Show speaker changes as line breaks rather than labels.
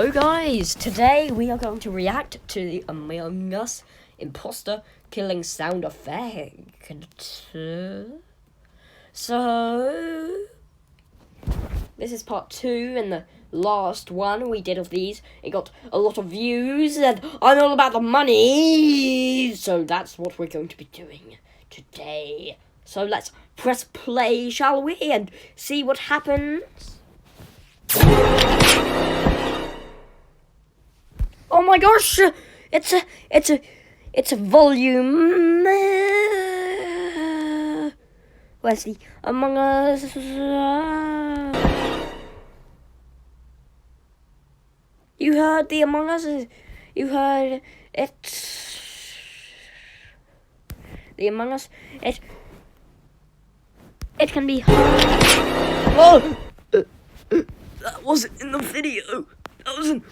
Hello guys, today we are going to react to the Among Us imposter killing sound effect. So, this is part 2 and the last one we did of these. It got a lot of views and I'm all about the money. So that's what we're going to be doing today. So let's press play, shall we, and see what happens. Oh my gosh! It's a volume. Where's the Among Us? You heard the Among Us? You heard it? The Among Us? It can be heard. Oh! That wasn't in the video. That wasn't.